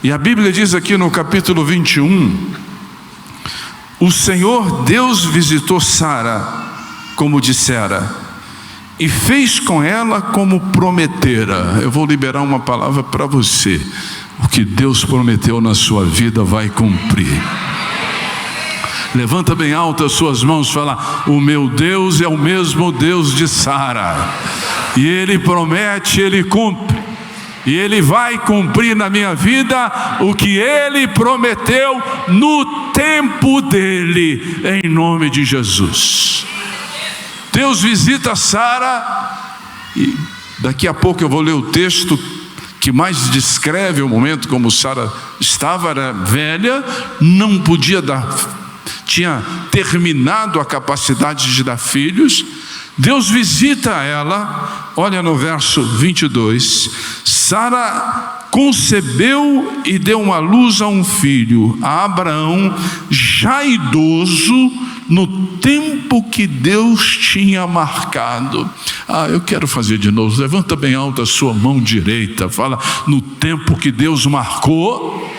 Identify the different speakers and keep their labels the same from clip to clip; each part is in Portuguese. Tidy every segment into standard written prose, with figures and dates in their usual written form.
Speaker 1: E a Bíblia diz aqui no capítulo 21, o Senhor Deus visitou Sara, como dissera, e fez com ela como prometera. Eu vou liberar uma palavra para você. O que Deus prometeu na sua vida vai cumprir. Levanta bem alto as suas mãos e fala: o meu Deus é o mesmo Deus de Sara, e Ele promete, Ele cumpre, e Ele vai cumprir na minha vida o que Ele prometeu no tempo dEle, em nome de Jesus. Deus visita Sara, e daqui a pouco eu vou ler o texto que mais descreve o momento como Sara estava. Era velha, não podia tinha terminado a capacidade de dar filhos. Deus visita ela, olha no verso 22, Sara concebeu e deu à luz a um filho, a Abraão, já idoso, no tempo que Deus tinha marcado. Eu quero fazer de novo. Levanta bem alto a sua mão direita, fala: no tempo que Deus marcou,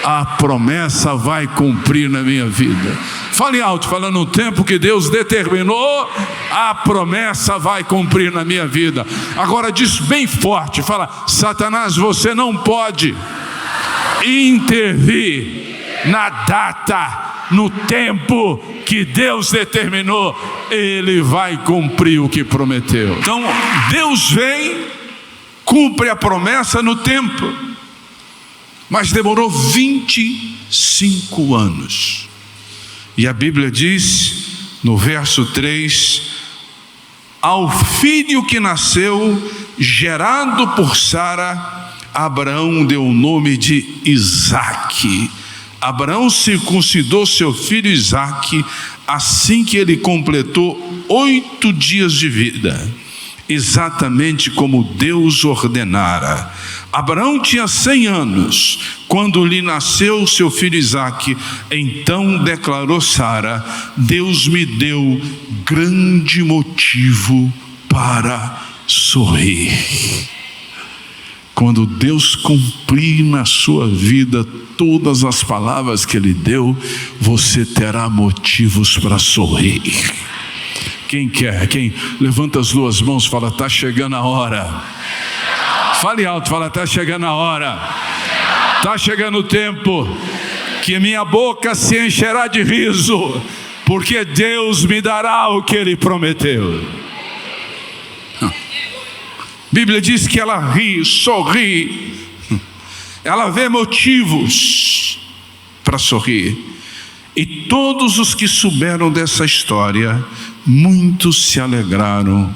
Speaker 1: a promessa vai cumprir na minha vida. Fale alto, fala: no tempo que Deus determinou, a promessa vai cumprir na minha vida. Agora diz bem forte, fala: Satanás, você não pode intervir na data, no tempo que Deus determinou. Ele vai cumprir o que prometeu. Então Deus vem, cumpre a promessa no tempo, mas demorou 25 anos. E a Bíblia diz no verso 3: ao filho que nasceu, gerado por Sara, Abraão deu o nome de Isaque. Abraão circuncidou seu filho Isaque assim que ele completou 8 dias de vida, exatamente como Deus ordenara. Abraão tinha 100 anos quando lhe nasceu seu filho Isaque. Então declarou Sara: Deus me deu grande motivo para sorrir. Quando Deus cumprir na sua vida todas as palavras que Ele deu, você terá motivos para sorrir. Quem quer? Quem levanta as duas mãos e fala: está chegando a hora. Fale alto, fala: está chegando a hora. Está chegando o tempo que minha boca se encherá de riso, porque Deus me dará o que Ele prometeu. A Bíblia diz que ela ri, sorri, ela vê motivos para sorrir. E todos os que souberam dessa história, muitos se alegraram.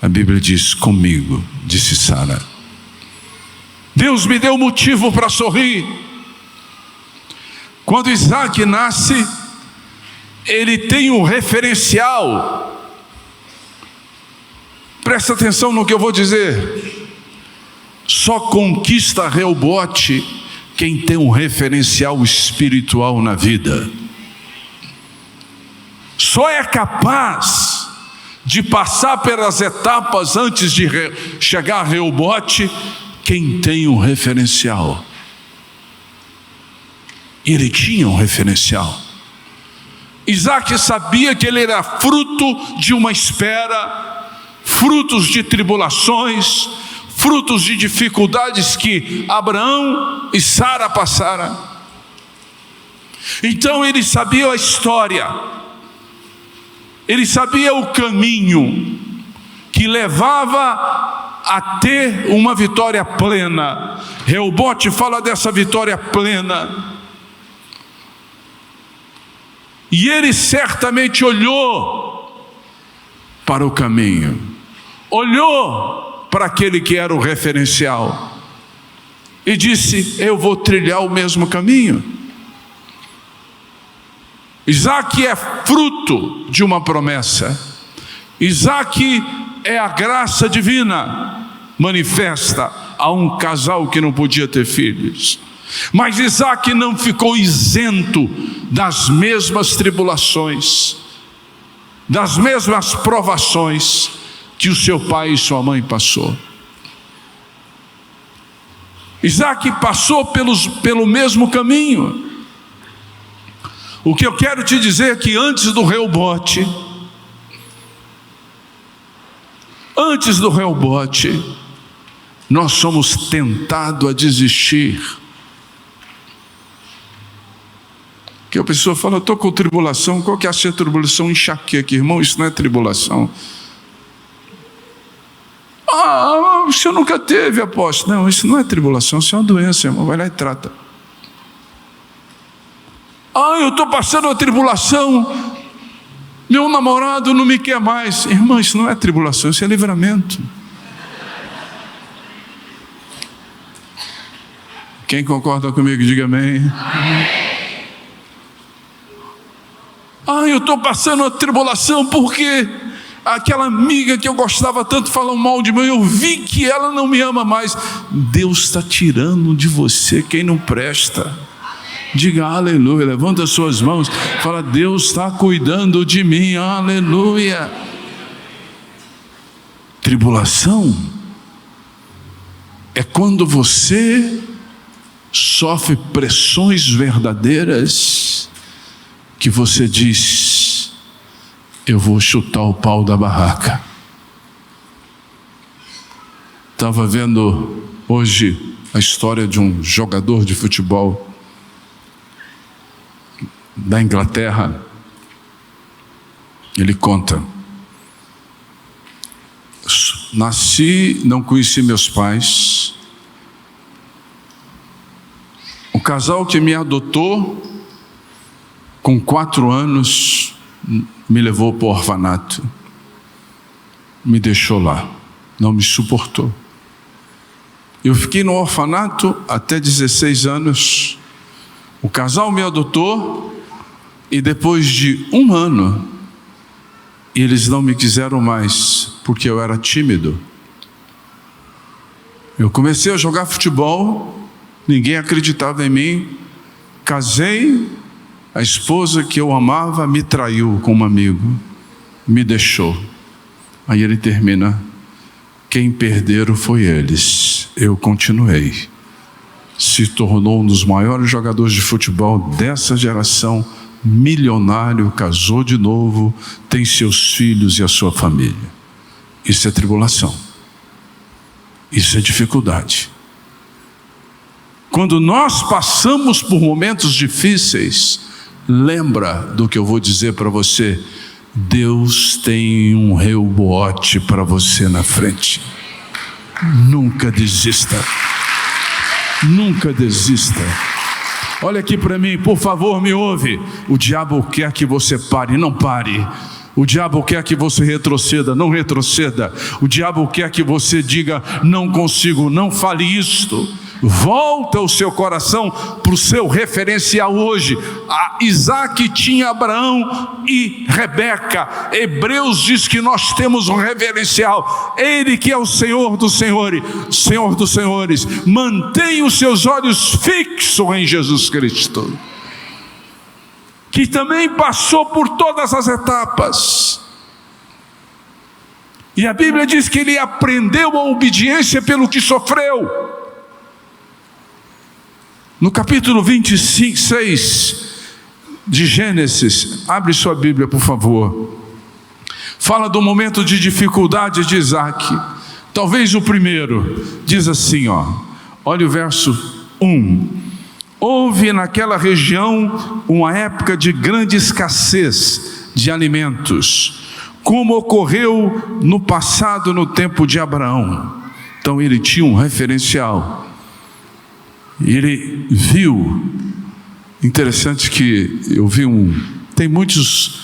Speaker 1: A Bíblia diz: comigo, disse Sara. Deus me deu motivo para sorrir. Quando Isaque nasce, ele tem um referencial. Presta atenção no que eu vou dizer. Só conquista Reobote quem tem um referencial espiritual na vida. Só é capaz de passar pelas etapas antes de chegar a Reobote quem tem um referencial. Ele tinha um referencial. Isaque sabia que ele era fruto de uma espera, frutos de tribulações, frutos de dificuldades que Abraão e Sara passaram. Então ele sabia a história, ele sabia o caminho que levava a ter uma vitória plena. Reobote fala dessa vitória plena. E ele certamente olhou para o caminho, olhou para aquele que era o referencial e disse: eu vou trilhar o mesmo caminho. Isaque é fruto de uma promessa. Isaque é a graça divina manifesta a um casal que não podia ter filhos. Mas Isaque não ficou isento das mesmas tribulações, das mesmas provações que o seu pai e sua mãe passou. Isaac passou pelo mesmo caminho. O que eu quero te dizer é que antes do rebote, nós somos tentados a desistir. Que a pessoa fala: estou com tribulação. Qual que é a sua tribulação? Enxaqueca. Irmão, isso não é tribulação. O senhor nunca teve, apóstolo. Não, isso não é tribulação, isso é uma doença, irmão. Vai lá e trata. Eu estou passando a tribulação, meu namorado não me quer mais. Irmão, isso não é tribulação, isso é livramento. Quem concorda comigo, diga amém. Eu estou passando a tribulação porque aquela amiga que eu gostava tanto falou mal de mim, eu vi que ela não me ama mais. Deus está tirando de você quem não presta. Diga aleluia, levanta as suas mãos, fala: Deus está cuidando de mim, aleluia. Tribulação é quando você sofre pressões verdadeiras, que você diz: eu vou chutar o pau da barraca. Estava vendo hoje a história de um jogador de futebol da Inglaterra. Ele conta: nasci, não conheci meus pais. O casal que me adotou com 4 anos me levou para o orfanato, me deixou lá, não me suportou. Eu fiquei no orfanato até 16 anos. O casal me adotou e depois de 1 ano eles não me quiseram mais porque eu era tímido. Eu comecei a jogar futebol, ninguém acreditava em mim. Casei, a esposa que eu amava me traiu com um amigo, me deixou. Aí ele termina: quem perderam foi eles, eu continuei. Se tornou um dos maiores jogadores de futebol dessa geração, milionário, casou de novo, tem seus filhos e a sua família. Isso é tribulação, isso é dificuldade. Quando nós passamos por momentos difíceis, lembra do que eu vou dizer para você: Deus tem um rebote para você na frente. Nunca desista. Nunca desista. Olha aqui para mim, por favor, me ouve. O diabo quer que você pare, não pare. O diabo quer que você retroceda, não retroceda. O diabo quer que você diga: não consigo, não fale isto. Volta o seu coração para o seu referencial hoje. Isaac tinha Abraão e Rebeca. Hebreus diz que nós temos um referencial. Ele que é o Senhor dos Senhores, Senhor dos Senhores. Mantenha os seus olhos fixos em Jesus Cristo, que também passou por todas as etapas. E a Bíblia diz que ele aprendeu a obediência pelo que sofreu. No capítulo 26 de Gênesis, abre sua Bíblia, por favor. Fala do momento de dificuldade de Isaac. Talvez o primeiro. Diz assim, olha o verso 1. Houve naquela região uma época de grande escassez de alimentos, como ocorreu no passado, no tempo de Abraão. Então ele tinha um referencial. Ele viu, interessante que eu vi tem muitos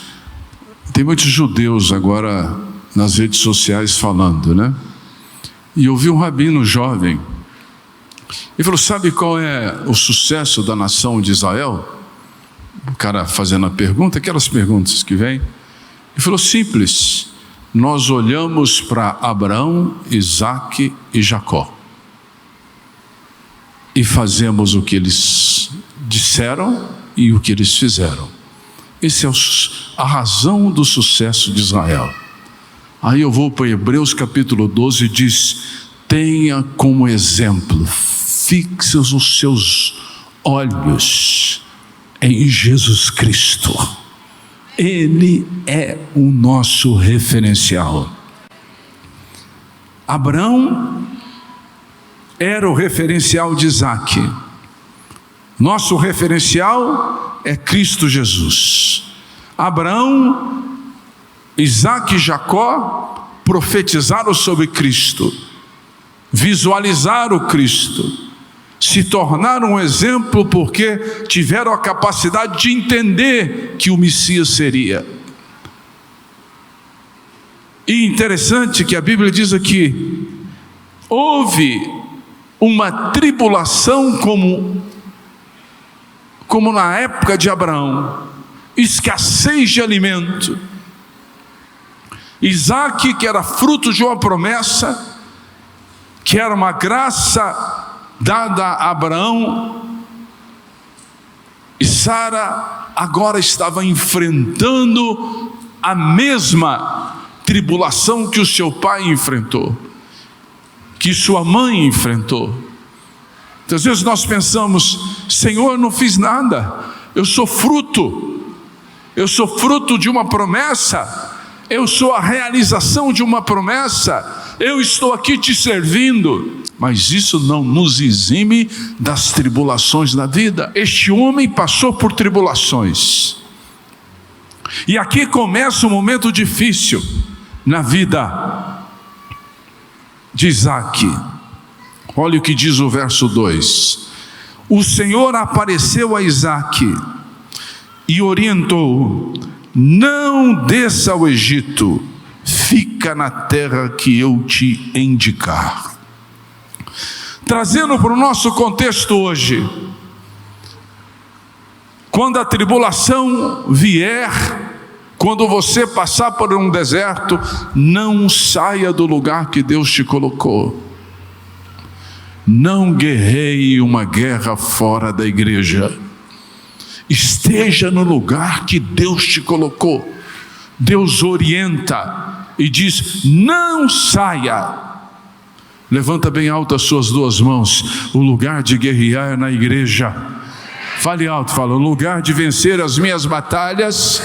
Speaker 1: judeus agora nas redes sociais falando, né? E eu vi um rabino jovem. Ele falou: sabe qual é o sucesso da nação de Israel? O cara fazendo a pergunta, aquelas perguntas que vêm. Ele falou: simples, nós olhamos para Abraão, Isaque e Jacó e fazemos o que eles disseram e o que eles fizeram. Essa é a razão do sucesso de Israel. Aí eu vou para Hebreus capítulo 12 e diz: tenha como exemplo fixe os seus olhos em Jesus Cristo. Ele é o nosso referencial. Abraão era o referencial de Isaque. Nosso referencial é Cristo Jesus. Abraão, Isaque e Jacó profetizaram sobre Cristo, visualizaram o Cristo, se tornaram um exemplo porque tiveram a capacidade de entender que o Messias seria. E interessante que a Bíblia diz aqui, houve uma tribulação como na época de Abraão, escassez de alimento. Isaque, que era fruto de uma promessa, que era uma graça dada a Abraão, e Sara agora estava enfrentando a mesma tribulação que o seu pai enfrentou, que sua mãe enfrentou. Então, às vezes nós pensamos: Senhor, não fiz nada, eu sou fruto de uma promessa, eu sou a realização de uma promessa, eu estou aqui te servindo. Mas isso não nos exime das tribulações da vida. Este homem passou por tribulações, e aqui começa um momento difícil na vida de Isaque. Olha o que diz o verso 2: o Senhor apareceu a Isaque e orientou: não desça ao Egito, fica na terra que eu te indicar. Trazendo para o nosso contexto hoje, quando a tribulação vier, quando você passar por um deserto, não saia do lugar que Deus te colocou. Não guerreie uma guerra fora da igreja. Esteja no lugar que Deus te colocou. Deus orienta e diz: não saia. Levanta bem alto as suas duas mãos. O lugar de guerrear é na igreja. Fale alto, fala: o lugar de vencer as minhas batalhas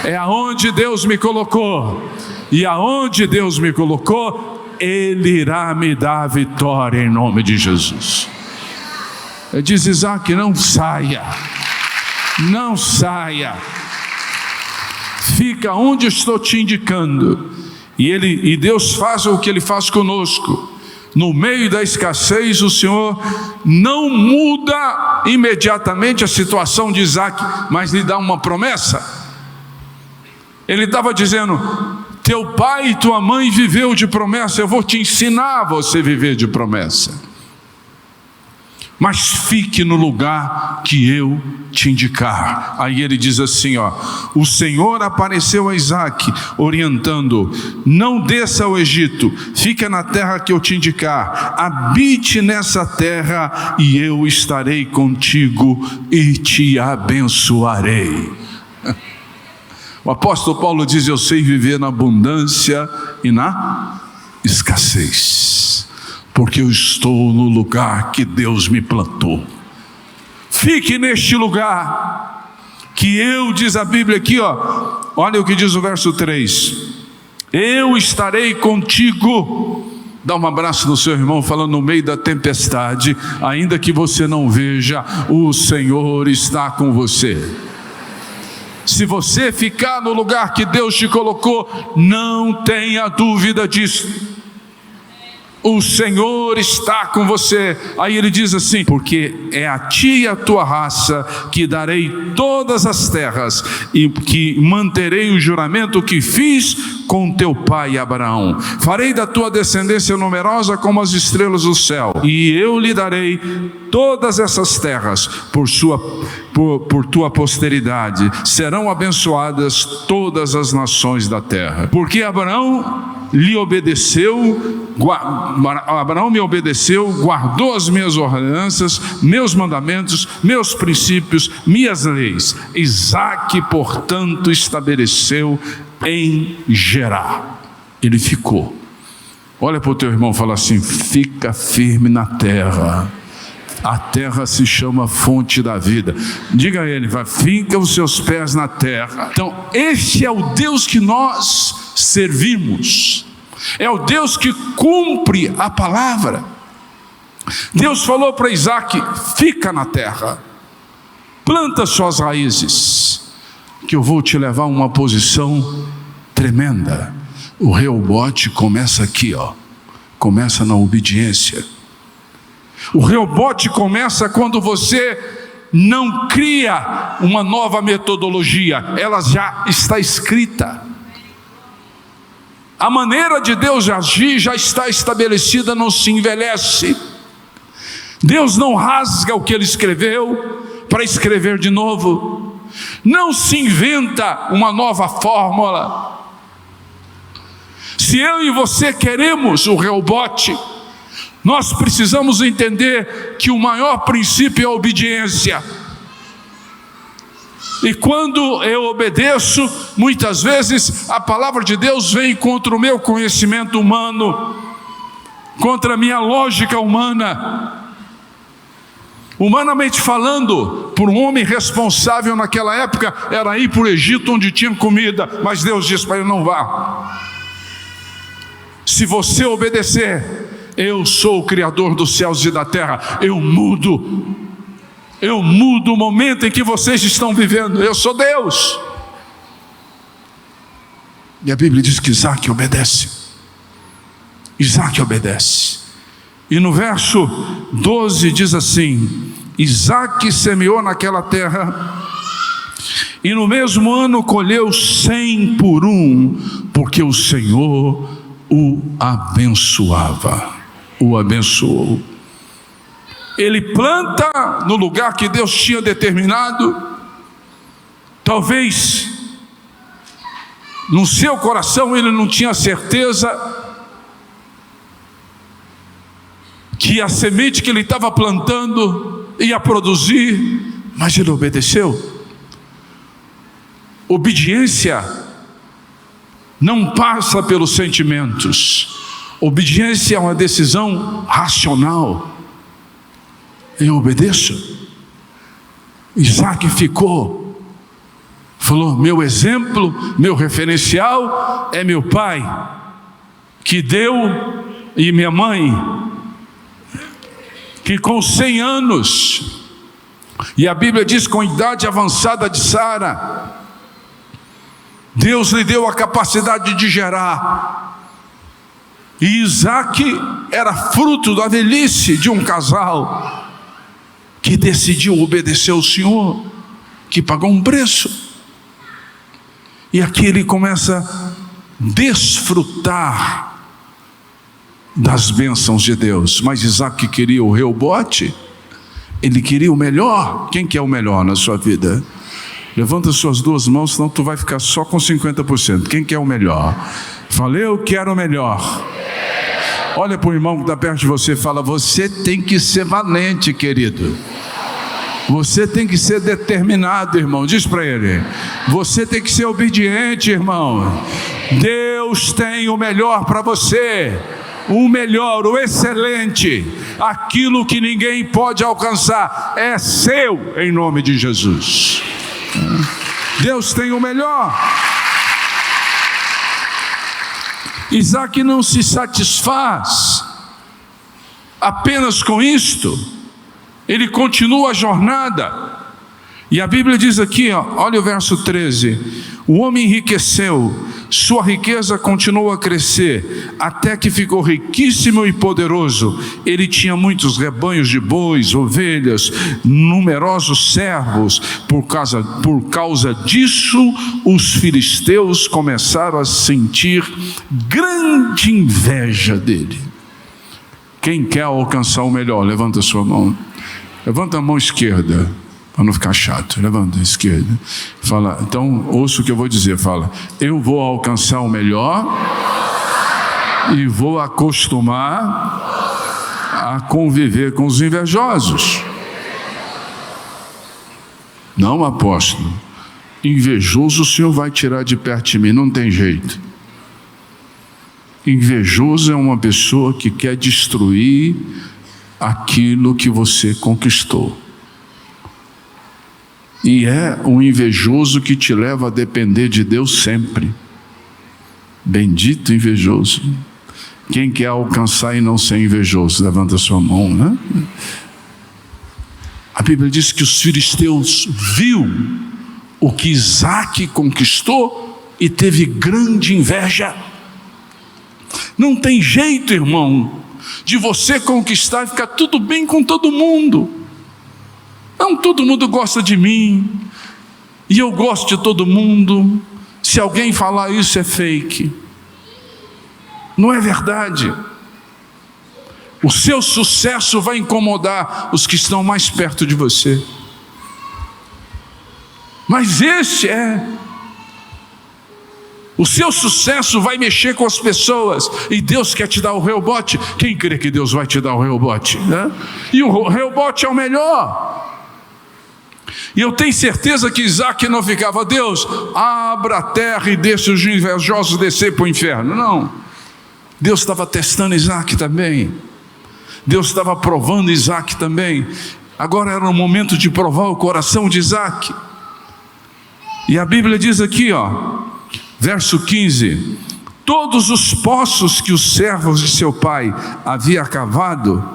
Speaker 1: é aonde Deus me colocou. E aonde Deus me colocou, Ele irá me dar a vitória em nome de Jesus. Diz Isaque: não saia, não saia, fica onde estou te indicando. E Deus faz o que Ele faz conosco. No meio da escassez, o Senhor não muda imediatamente a situação de Isaque, mas lhe dá uma promessa. Ele estava dizendo: teu pai e tua mãe viveu de promessa, eu vou te ensinar a você viver de promessa. Mas fique no lugar que eu te indicar. Aí ele diz assim, o Senhor apareceu a Isaque, orientando: não desça ao Egito, fica na terra que eu te indicar, habite nessa terra e eu estarei contigo e te abençoarei. O apóstolo Paulo diz: eu sei viver na abundância e na escassez, porque eu estou no lugar que Deus me plantou. Fique neste lugar que eu, diz a Bíblia aqui, olha o que diz o verso 3: eu estarei contigo. Dá um abraço no seu irmão, falando: no meio da tempestade, ainda que você não veja, o Senhor está com você. Se você ficar no lugar que Deus te colocou, não tenha dúvida disso. O Senhor está com você. Aí ele diz assim: porque é a ti e a tua raça que darei todas as terras, e que manterei o juramento que fiz com teu pai Abraão. Farei da tua descendência numerosa como as estrelas do céu, e eu lhe darei todas essas terras por tua posteridade. Serão abençoadas todas as nações da terra. Porque Abraão me obedeceu, guardou as minhas ordenanças, meus mandamentos, meus princípios, minhas leis. Isaque, portanto, estabeleceu em Gerar. Ele ficou. Olha para o teu irmão e fala assim: fica firme na terra, A terra se chama fonte da vida. Diga a ele, finca os seus pés na terra. Então, este é o Deus que nós servimos. É o Deus que cumpre a palavra. Deus falou para Isaac: fica na terra, planta suas raízes, que eu vou te levar a uma posição tremenda. O Reobote começa aqui, começa na obediência. O Reobote começa quando você não cria uma nova metodologia, ela já está escrita. A maneira de Deus agir já está estabelecida, não se envelhece. Deus não rasga o que Ele escreveu para escrever de novo. Não se inventa uma nova fórmula. Se eu e você queremos o Reobote, nós precisamos entender que o maior princípio é a obediência. E quando eu obedeço, muitas vezes a palavra de Deus vem contra o meu conhecimento humano, contra a minha lógica humana. Humanamente falando, por um homem responsável naquela época, era ir para o Egito onde tinha comida, mas Deus disse para ele: não vá. Se você obedecer, eu sou o Criador dos céus e da terra. Eu mudo o momento em que vocês estão vivendo. Eu sou Deus. E a Bíblia diz que Isaac obedece. Isaac obedece. E no verso 12 diz assim: Isaac semeou naquela terra, e no mesmo ano colheu 100 por um, porque o Senhor o abençoava. O abençoou. Ele planta no lugar que Deus tinha determinado. Talvez no seu coração ele não tinha certeza que a semente que ele estava plantando ia produzir, mas ele obedeceu. Obediência não passa pelos sentimentos. Obediência é uma decisão racional. Eu obedeço. Isaac falou: meu exemplo, meu referencial é meu pai, que deu, e minha mãe, que com 100 anos, e a Bíblia diz com a idade avançada de Sara, Deus lhe deu a capacidade de gerar. E Isaac era fruto da velhice de um casal que decidiu obedecer ao Senhor, que pagou um preço. E aqui ele começa a desfrutar das bênçãos de Deus. Mas Isaac queria o Reobote, ele queria o melhor. Quem quer o melhor na sua vida? Levanta suas duas mãos, senão tu vai ficar só com 50%. Quem quer o melhor? Fala: eu quero o melhor. Olha para o irmão que está perto de você e fala: você tem que ser valente, querido. Você tem que ser determinado, irmão. Diz para ele: você tem que ser obediente, irmão. Deus tem o melhor para você. O melhor, o excelente, aquilo que ninguém pode alcançar, é seu, em nome de Jesus. Deus tem o melhor. Isaac não se satisfaz apenas com isto, ele continua a jornada. E a Bíblia diz aqui, olha o verso 13: o homem enriqueceu, sua riqueza continuou a crescer, até que ficou riquíssimo e poderoso. Ele tinha muitos rebanhos de bois, ovelhas, numerosos servos. Por causa disso, os filisteus começaram a sentir grande inveja dele. Quem quer alcançar o melhor, levanta a sua mão. Levanta a mão esquerda, para não ficar chato. Levanta a esquerda. Fala, então ouça o que eu vou dizer. Fala: eu vou alcançar o melhor e vou acostumar a conviver com os invejosos. Não, apóstolo, invejoso o Senhor vai tirar de perto de mim, não tem jeito. Invejoso é uma pessoa que quer destruir aquilo que você conquistou. E é o invejoso que te leva a depender de Deus sempre. Bendito invejoso. Quem quer alcançar e não ser invejoso? Levanta a sua mão, né? A Bíblia diz que os filisteus viu o que Isaque conquistou e teve grande inveja. Não tem jeito, irmão, de você conquistar e ficar tudo bem com todo mundo. Não, todo mundo gosta de mim e eu gosto de todo mundo. Se alguém falar isso é fake. Não é verdade. O seu sucesso vai incomodar os que estão mais perto de você. Mas o seu sucesso vai mexer com as pessoas. E Deus quer te dar o rebote. Quem crê que Deus vai te dar o rebote, né? E o rebote é o melhor. E eu tenho certeza que Isaque não ficava: Deus, abra a terra e deixa os invejosos descer para o inferno. Não. Deus estava testando Isaque também. Deus estava provando Isaque também. Agora era o momento de provar o coração de Isaque. E a Bíblia diz aqui, verso 15: todos os poços que os servos de seu pai haviam cavado,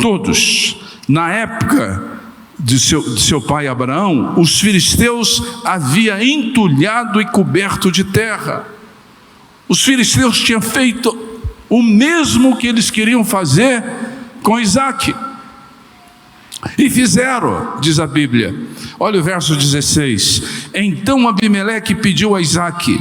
Speaker 1: todos, na época de seu pai Abraão, os filisteus haviam entulhado e coberto de terra. Os filisteus tinham feito o mesmo que eles queriam fazer com Isaque. E fizeram, diz a Bíblia. Olha o verso 16: então Abimeleque pediu a Isaque: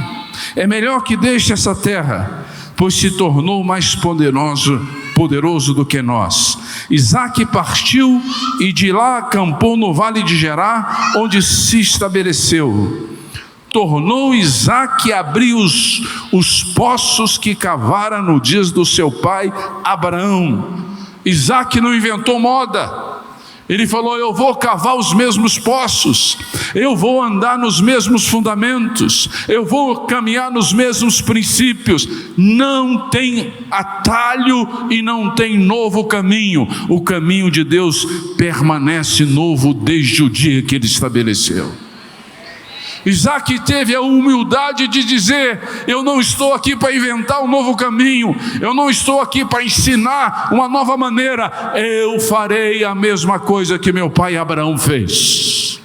Speaker 1: é melhor que deixe essa terra, pois se tornou mais poderoso do que nós. Isaque partiu e de lá acampou no vale de Gerar, onde se estabeleceu. Tornou Isaque a abrir os poços que cavara no dias do seu pai Abraão. Isaque não inventou moda. Ele falou: eu vou cavar os mesmos poços, eu vou andar nos mesmos fundamentos, eu vou caminhar nos mesmos princípios. Não tem atalho e não tem novo caminho. O caminho de Deus permanece novo desde o dia que Ele estabeleceu. Isaque teve a humildade de dizer: eu não estou aqui para inventar um novo caminho, eu não estou aqui para ensinar uma nova maneira, eu farei a mesma coisa que meu pai Abraão fez.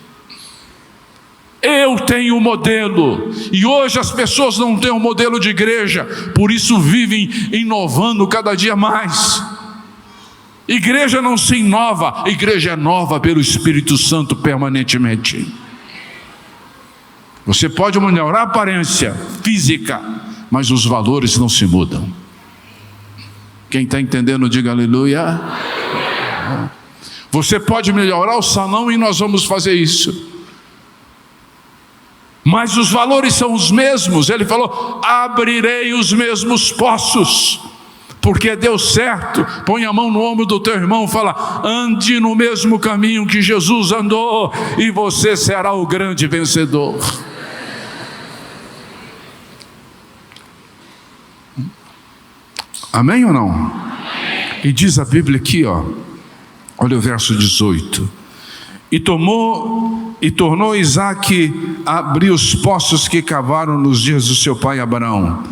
Speaker 1: Eu tenho um modelo, e hoje as pessoas não têm um modelo de igreja, por isso vivem inovando cada dia mais. Igreja não se inova, igreja é nova pelo Espírito Santo permanentemente. Você pode melhorar a aparência física, mas os valores não se mudam. Quem está entendendo, diga aleluia. Você pode melhorar o salão e nós vamos fazer isso, mas os valores são os mesmos. Ele falou: abrirei os mesmos poços, porque deu certo. Põe a mão no ombro do teu irmão e fala: ande no mesmo caminho que Jesus andou, e você será o grande vencedor. Amém ou não? Amém. E diz a Bíblia aqui, olha o verso 18: e tornou Isaque a abrir os poços que cavaram nos dias do seu pai Abraão,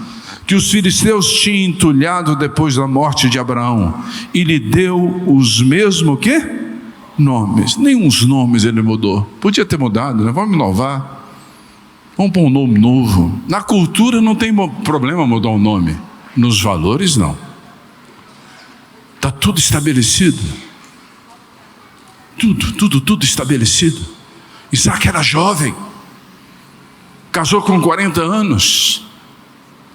Speaker 1: que os filisteus tinham entulhado depois da morte de Abraão, e lhe deu os mesmos nomes. Nem os nomes ele mudou. Podia ter mudado, né? Vamos inovar, vamos pôr um nome novo. Na cultura não tem problema mudar o nome, nos valores não. Está tudo estabelecido. Tudo estabelecido. Isaque era jovem, casou com 40 anos,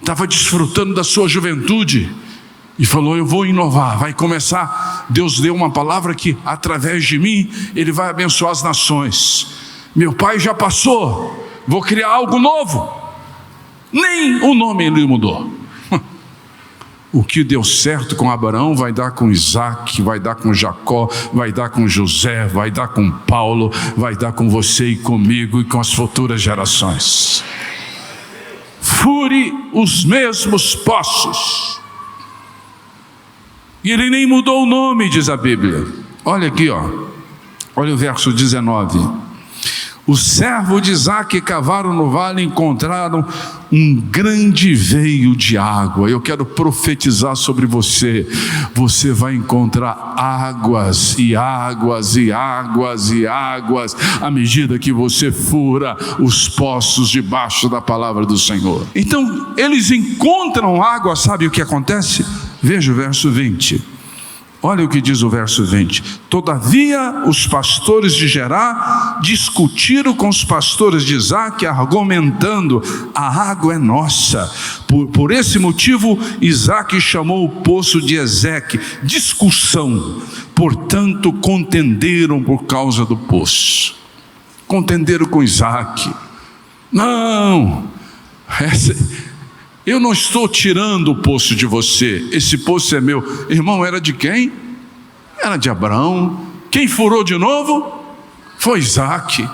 Speaker 1: estava desfrutando da sua juventude e falou: eu vou inovar, vai começar. Deus deu uma palavra que através de mim Ele vai abençoar as nações. Meu pai já passou, vou criar algo novo. Nem o nome ele mudou. O que deu certo com Abraão vai dar com Isaque, vai dar com Jacó, vai dar com José, vai dar com Paulo, vai dar com você e comigo e com as futuras gerações. Fure os mesmos poços. E ele nem mudou o nome, diz a Bíblia. Olha aqui, olha o verso 19. O servo de Isaque cavaram no vale e encontraram um grande veio de água. Eu quero profetizar sobre você. Você vai encontrar águas e águas e águas e águas à medida que você fura os poços debaixo da palavra do Senhor. Então eles encontram água, sabe o que acontece? Veja o verso 20. Olha o que diz o verso 20. Todavia os pastores de Gerá discutiram com os pastores de Isaque, argumentando: a água é nossa. Por esse motivo Isaque chamou o poço de Ezeque. Discussão. Portanto contenderam por causa do poço. Contenderam com Isaque. Não, eu não estou tirando o poço de você, esse poço é meu. Irmão, era de quem? Era de Abraão. Quem furou de novo? Foi Isaque.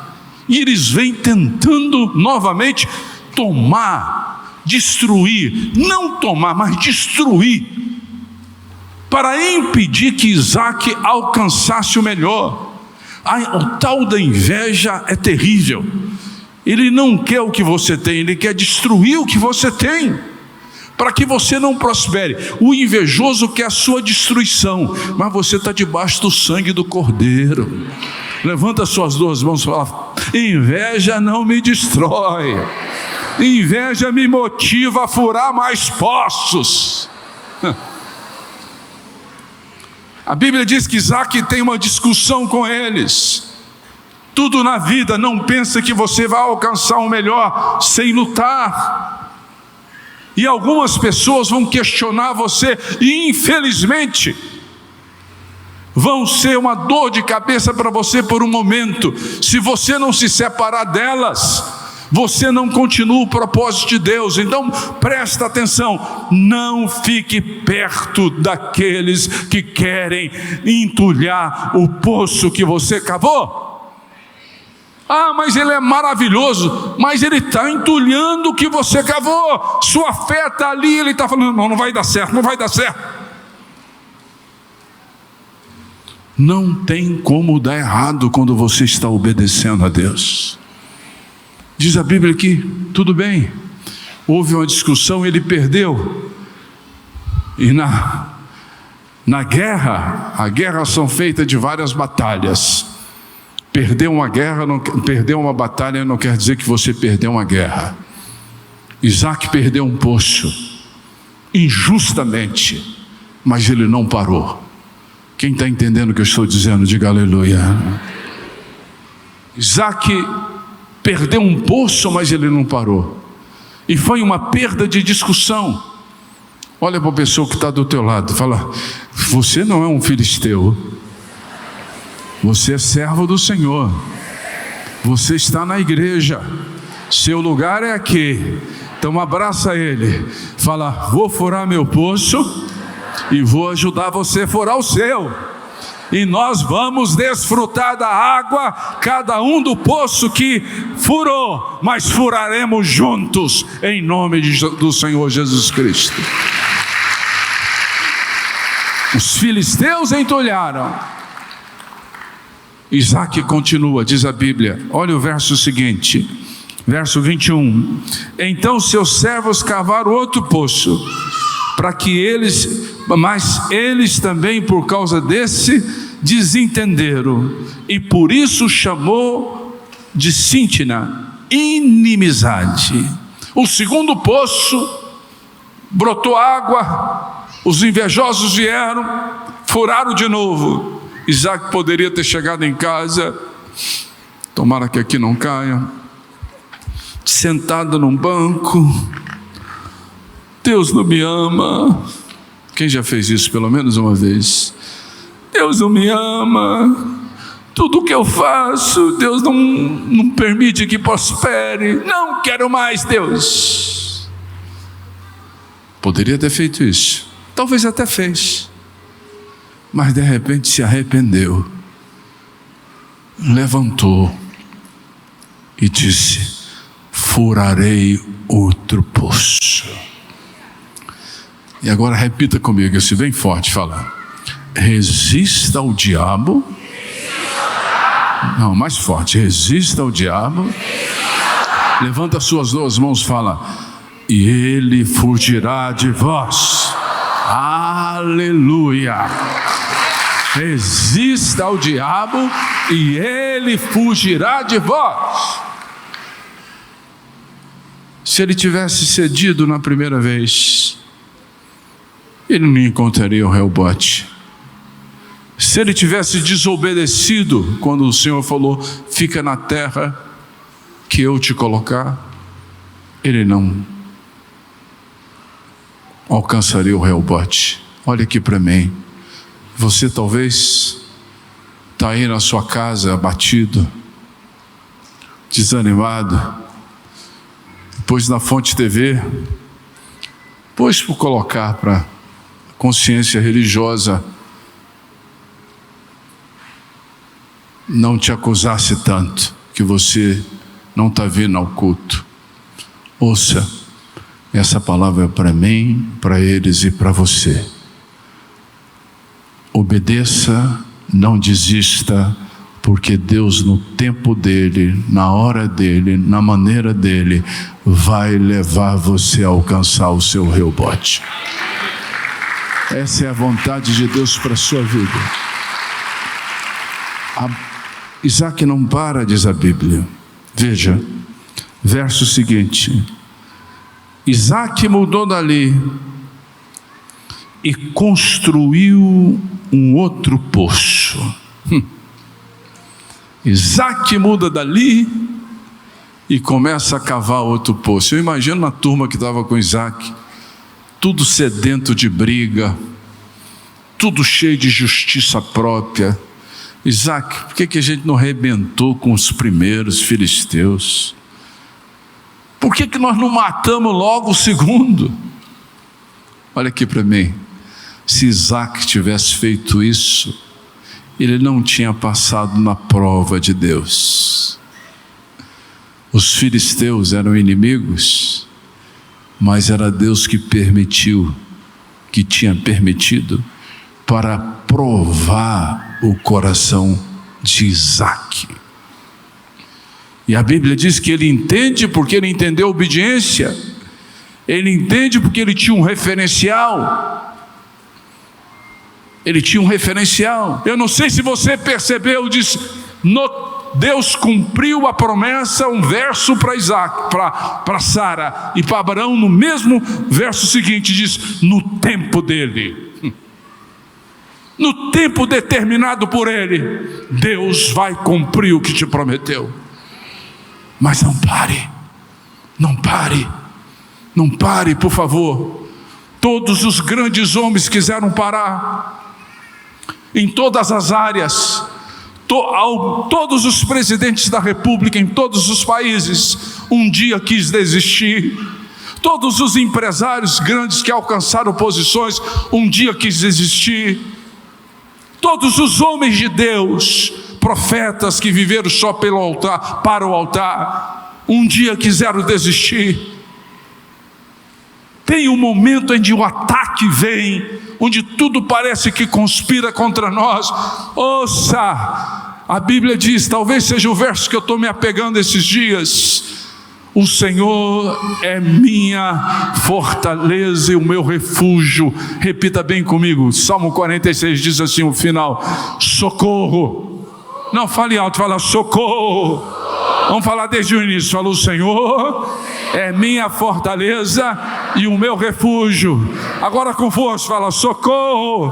Speaker 1: E eles vêm tentando novamente tomar, destruir, não tomar, mas destruir, para impedir que Isaque alcançasse o melhor. O tal da inveja é terrível. Ele não quer o que você tem, ele quer destruir o que você tem, para que você não prospere. O invejoso quer a sua destruição, mas você está debaixo do sangue do Cordeiro. Levanta suas duas mãos e fala: inveja não me destrói, inveja me motiva a furar mais poços. A Bíblia diz que Isaque tem uma discussão com eles. Tudo na vida, não pensa que você vai alcançar o melhor sem lutar. E algumas pessoas vão questionar você, e infelizmente vão ser uma dor de cabeça para você por um momento. Se você não se separar delas, você não continua o propósito de Deus. Então presta atenção, não fique perto daqueles que querem entulhar o poço que você cavou. Ah, mas ele é maravilhoso, mas ele está entulhando o que você cavou. Sua fé está ali, ele está falando: não vai dar certo, não vai dar certo. Não tem como dar errado quando você está obedecendo a Deus. Diz a Bíblia que, tudo bem, houve uma discussão, ele perdeu. E na guerra, a guerra são feitas de várias batalhas. Perder uma guerra, perder uma batalha não quer dizer que você perdeu uma guerra. Isaque perdeu um poço, injustamente, mas ele não parou. Quem está entendendo o que eu estou dizendo, diga aleluia. Isaque perdeu um poço, mas ele não parou. E foi uma perda de discussão. Olha para a pessoa que está do teu lado, fala: você não é um filisteu. Você é servo do Senhor. Você está na igreja. Seu lugar é aqui. Então abraça ele. Fala: vou furar meu poço e vou ajudar você a furar o seu. E nós vamos desfrutar da água, cada um do poço que furou, mas furaremos juntos, em nome do Senhor Jesus Cristo. Os filisteus entulharam. Isaque continua, diz a Bíblia. Olha o verso seguinte, verso 21. Então seus servos cavaram outro poço, para que mas eles também, por causa desse, desentenderam, e por isso chamou de Sitna, inimizade. O segundo poço brotou água, os invejosos vieram, furaram de novo. Isaque poderia ter chegado em casa, tomara que aqui não caia, sentado num banco: Deus não me ama. Quem já fez isso pelo menos uma vez? Deus não me ama, tudo que eu faço, Deus não permite que prospere, não quero mais Deus. Poderia ter feito isso, talvez até fez, mas de repente se arrependeu, levantou e disse: furarei outro poço. E agora repita comigo, assim bem forte, fala: resista ao diabo. Não, mais forte. Resista ao diabo. Levanta suas duas mãos e fala: e ele fugirá de vós. Aleluia. Resista ao diabo e ele fugirá de vós. Se ele tivesse cedido na primeira vez, ele não encontraria o rebote. Se ele tivesse desobedecido quando o Senhor falou: fica na terra que eu te colocar, ele não alcançaria o rebote. Olha aqui para mim. Você talvez está aí na sua casa abatido, desanimado, pôs na Fonte TV, pôs por colocar para consciência religiosa não te acusasse tanto que você não está vindo ao culto. Ouça, essa palavra é para mim, para eles e para você. Obedeça, não desista, porque Deus, no tempo dele, na hora dele, na maneira dele, vai levar você a alcançar o seu rebote. Essa é a vontade de Deus para a sua vida. Isaac não para, diz a Bíblia. Veja, verso seguinte: Isaac mudou dali e construiu um outro poço. Isaac muda dali e começa a cavar outro poço. Eu imagino na turma que estava com Isaac, tudo sedento de briga, tudo cheio de justiça própria. Isaac, por que a gente não arrebentou com os primeiros filisteus? Por que nós não matamos logo o segundo? Olha aqui para mim. Se Isaac tivesse feito isso, ele não tinha passado na prova de Deus. Os filisteus eram inimigos, mas era Deus que permitiu, que tinha permitido, para provar o coração de Isaac. E a Bíblia diz que ele entende porque ele entendeu a obediência, ele entende porque ele tinha um referencial. Ele tinha um referencial. Eu não sei se você percebeu, diz, Deus cumpriu a promessa, um verso para Isaac, para Sara e para Abraão, no mesmo verso seguinte, diz, no tempo dele. No tempo determinado por ele, Deus vai cumprir o que te prometeu. Mas não pare, não pare, não pare, por favor. Todos os grandes homens quiseram parar, em todas as áreas, todos os presidentes da república, em todos os países, um dia quis desistir. Todos os empresários grandes que alcançaram posições, um dia quis desistir. Todos os homens de Deus, profetas que viveram só pelo altar, para o altar, um dia quiseram desistir. Tem um momento onde o ataque vem, onde tudo parece que conspira contra nós. Ouça, a Bíblia diz, talvez seja o verso que eu estou me apegando esses dias: o Senhor é minha fortaleza e o meu refúgio. Repita bem comigo, Salmo 46 diz assim o final: socorro. Não fale alto, fala socorro. Vamos falar desde o início. Fala: o Senhor é minha fortaleza e o meu refúgio. Agora com força, fala: socorro,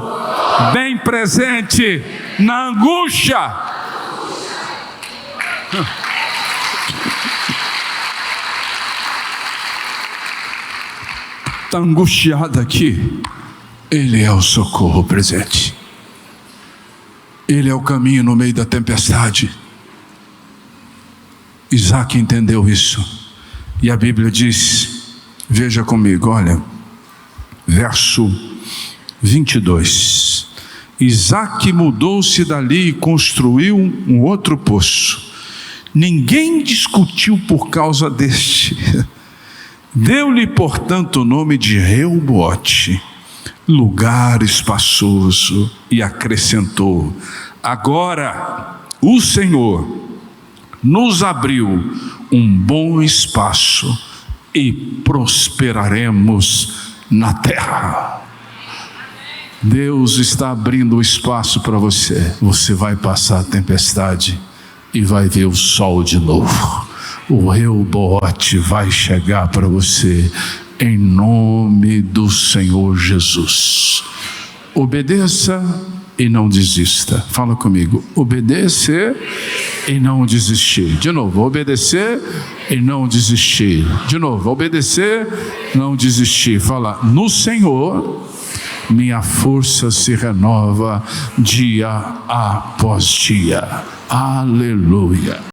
Speaker 1: bem presente na angústia. Está angustiado aqui, Ele é o socorro presente. Ele é o caminho no meio da tempestade. Isaac entendeu isso. E a Bíblia diz, veja comigo, olha, verso 22. Isaac mudou-se dali e construiu um outro poço. Ninguém discutiu por causa deste. Deu-lhe, portanto, o nome de Reobote, lugar espaçoso, e acrescentou: agora o Senhor nos abriu um bom espaço e prosperaremos na terra. Deus está abrindo o espaço para você. Você vai passar a tempestade e vai ver o sol de novo. O Reobote vai chegar para você, em nome do Senhor Jesus. Obedeça e não desista. Fala comigo: obedecer e não desistir. De novo: obedecer e não desistir. De novo: obedecer, não desistir. Fala: no Senhor minha força se renova dia após dia. Aleluia.